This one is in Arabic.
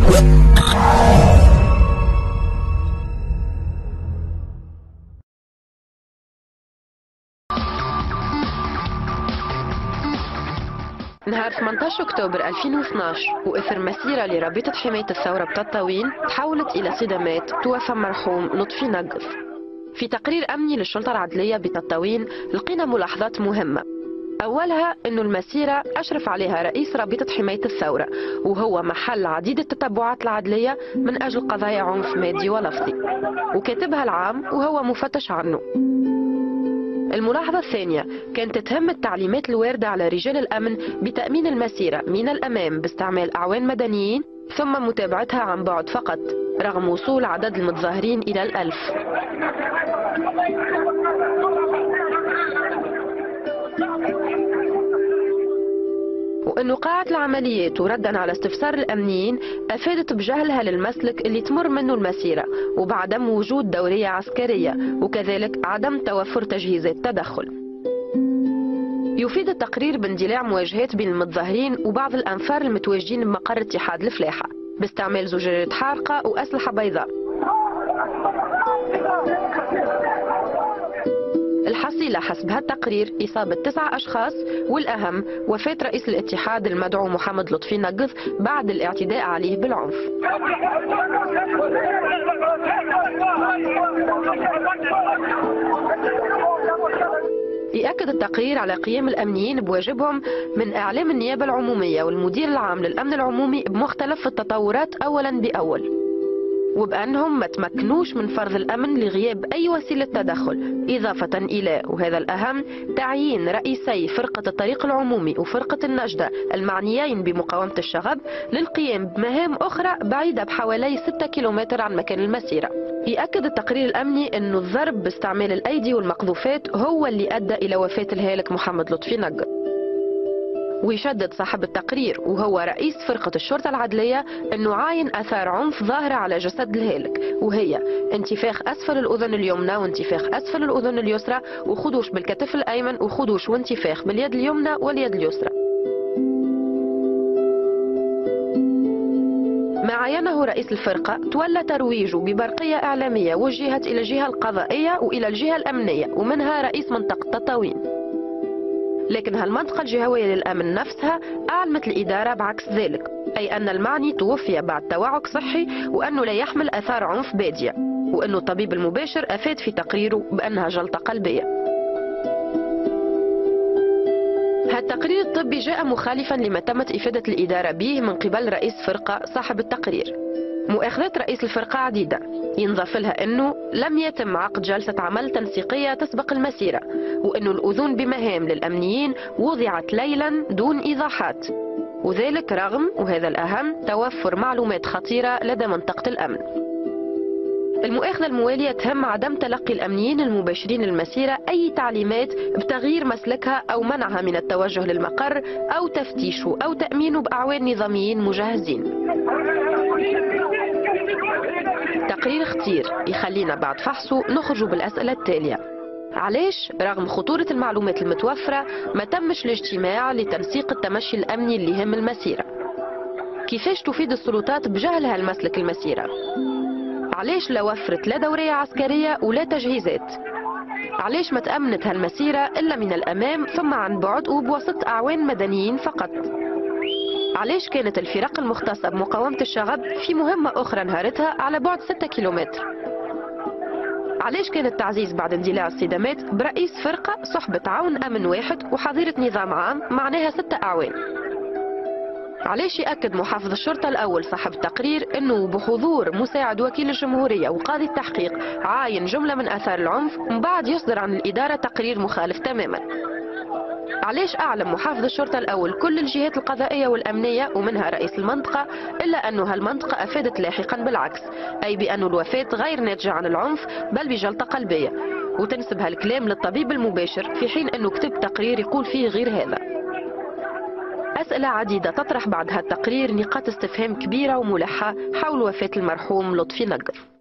نهار 18 أكتوبر 2012 وإثر مسيرة لرابطة حماية الثورة بتطاوين تحولت إلى صدامات توفى المرحوم لطفي نقف. في تقرير أمني للشرطة العدلية بتطاوين لقينا ملاحظات مهمة. أولها أنه المسيرة أشرف عليها رئيس رابطة حماية الثورة، وهو محل عديد التتبعات العدلية من أجل قضايا عنف مادي ولفظي، وكاتبها العام وهو مفتش عنه. الملاحظة الثانية كانت تهم التعليمات الواردة على رجال الأمن بتأمين المسيرة من الأمام باستعمال أعوان مدنيين ثم متابعتها عن بعد فقط، رغم وصول عدد المتظاهرين إلى 1000. وأنه قاعة العمليات وردا على استفسار الأمنيين أفادت بجهلها للمسلك اللي تمر منه المسيرة وبعدم وجود دورية عسكرية، وكذلك عدم توفر تجهيزات تدخل. يفيد التقرير باندلاع مواجهات بين المتظاهرين وبعض الأنفار المتواجدين بمقر اتحاد الفلاحة باستعمال زجاجات حارقة وأسلحة بيضاء. الحصيلة حسب هالتقرير إصابة 9 أشخاص، والأهم وفاة رئيس الاتحاد المدعو محمد لطفي نقف بعد الاعتداء عليه بالعنف. يأكد التقرير على قيام الأمنيين بواجبهم من إعلام النيابة العمومية والمدير العام للأمن العمومي بمختلف التطورات أولا بأول، وبأنهم ما تمكنوش من فرض الأمن لغياب أي وسيلة تدخل، إضافة إلى وهذا الأهم تعيين رئيسي فرقة الطريق العمومي وفرقة النجدة المعنيين بمقاومة الشغب للقيام بمهام أخرى بعيدة بحوالي 6 كيلومتر عن مكان المسيرة. يأكد التقرير الأمني أنه الضرب باستعمال الأيدي والمقذوفات هو اللي أدى إلى وفاة الهالك محمد لطفي نقف. ويشدد صاحب التقرير وهو رئيس فرقة الشرطة العدلية أنه عاين أثار عنف ظاهرة على جسد الهالك، وهي انتفاخ أسفل الأذن اليمنى وانتفاخ أسفل الأذن اليسرى وخدوش بالكتف الأيمن وخدوش وانتفاخ باليد اليمنى واليد اليسرى. ما عينه رئيس الفرقة تولى ترويجه ببرقية إعلامية وجهت إلى الجهة القضائية وإلى الجهة الأمنية ومنها رئيس منطقة تطاوين. لكن هالمنطقة الجهوية للأمن نفسها أعلمت الإدارة بعكس ذلك، أي أن المعني توفي بعد توعك صحي وأنه لا يحمل آثار عنف بادية، وأنه الطبيب المباشر أفاد في تقريره بأنها جلطة قلبية. هالتقرير الطبي جاء مخالفا لما تمت إفادة الإدارة به من قبل رئيس فرقة صاحب التقرير. مؤاخذات رئيس الفرقة عديدة، ينضاف لها أنه لم يتم عقد جلسة عمل تنسيقية تسبق المسيرة، وأنه الأذون بمهام للأمنيين وضعت ليلا دون إيضاحات، وذلك رغم وهذا الأهم توفر معلومات خطيرة لدى منطقة الأمن. المؤاخذة الموالية تهم عدم تلقي الأمنيين المباشرين للمسيرة أي تعليمات بتغيير مسلكها أو منعها من التوجه للمقر أو تفتيشه أو تأمينه بأعوان نظاميين مجهزين. تقرير خطير يخلينا بعد فحصه نخرج بالأسئلة التالية: علاش رغم خطورة المعلومات المتوفرة ما تمش الاجتماع لتنسيق التمشي الأمني اللي يهم المسيرة؟ كيفاش تفيد السلطات بجهلها المسلك المسيرة؟ علاش لا وفرت لا دورية عسكرية ولا تجهيزات؟ علاش ما تأمنت هالمسيرة إلا من الأمام ثم عن بعد وبواسطة أعوان مدنيين فقط؟ علاش كانت الفرق المختصة بمقاومة الشغب في مهمة أخرى نهارتها على بعد 6 كيلومتر؟ علاش كان التعزيز بعد اندلاع الصدامات برئيس فرقة صحبة عون أمن واحد وحظيرة نظام عام معناها 6 أعوان؟ علاش يأكد محافظ الشرطة الأول صاحب التقرير أنه بحضور مساعد وكيل الجمهورية وقاضي التحقيق عاين جملة من آثار العنف ومن بعد يصدر عن الإدارة تقرير مخالف تماما؟ علاش أعلم محافظ الشرطة الأول كل الجهات القضائية والأمنية ومنها رئيس المنطقة إلا أنه هالمنطقة أفادت لاحقا بالعكس، أي بأن الوفاة غير ناتجة عن العنف بل بجلطة قلبية، وتنسب هالكلام للطبيب المباشر في حين أنه كتب تقرير يقول فيه غير هذا. أسئلة عديدة تطرح بعد هالتقرير نقاط استفهام كبيرة وملحة حول وفاة المرحوم لطفي نقف.